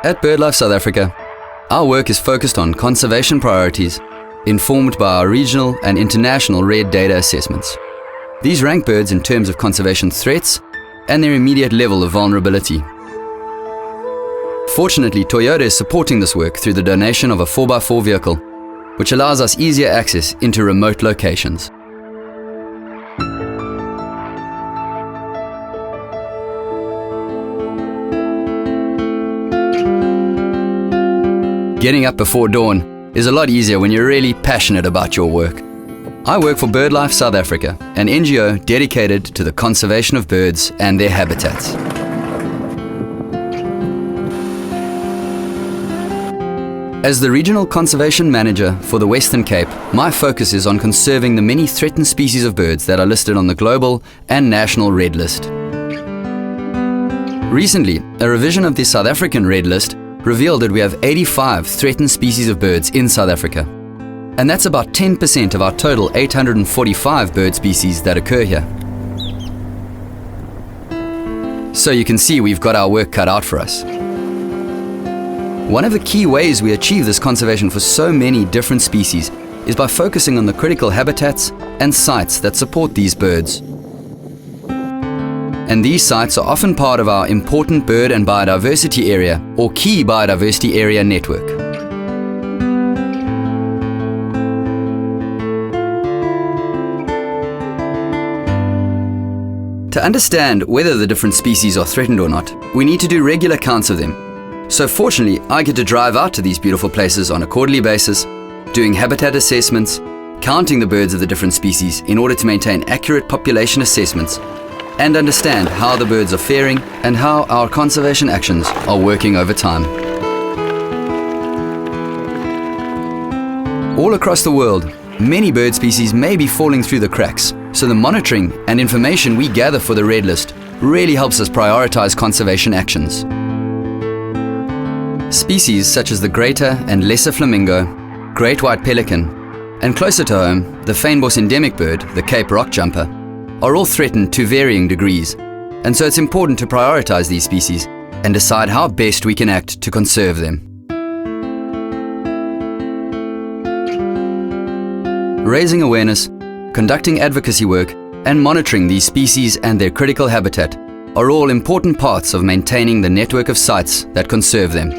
At BirdLife South Africa, our work is focused on conservation priorities, informed by our regional and international REDD data assessments. These rank birds in terms of conservation threats and their immediate level of vulnerability. Fortunately, Toyota is supporting this work through the donation of a 4x4 vehicle, which allows us easier access into remote locations. Getting up before dawn is a lot easier when you're really passionate about your work. I work for BirdLife South Africa, an NGO dedicated to the conservation of birds and their habitats. As the Regional Conservation Manager for the Western Cape, my focus is on conserving the many threatened species of birds that are listed on the global and national Red List. Recently, a revision of the South African Red List revealed that we have 85 threatened species of birds in South Africa. And that's about 10% of our total 845 bird species that occur here. So you can see we've got our work cut out for us. One of the key ways we achieve this conservation for so many different species is by focusing on the critical habitats and sites that support these birds. And these sites are often part of our important bird and biodiversity area or key biodiversity area network. To understand whether the different species are threatened or not, we need to do regular counts of them. So fortunately, I get to drive out to these beautiful places on a quarterly basis, doing habitat assessments, counting the birds of the different species in order to maintain accurate population assessments and understand how the birds are faring and how our conservation actions are working over time. All across the world, many bird species may be falling through the cracks, so the monitoring and information we gather for the Red List really helps us prioritize conservation actions. Species such as the greater and lesser flamingo, great white pelican, and closer to home, the fynbos endemic bird, the Cape rock jumper, are all threatened to varying degrees, and so it's important to prioritize these species and decide how best we can act to conserve them. Raising awareness, conducting advocacy work, and monitoring these species and their critical habitat are all important parts of maintaining the network of sites that conserve them.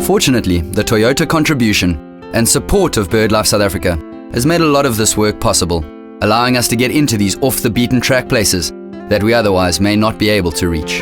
Fortunately, the Toyota contribution and support of BirdLife South Africa has made a lot of this work possible, allowing us to get into these off-the-beaten-track places that we otherwise may not be able to reach.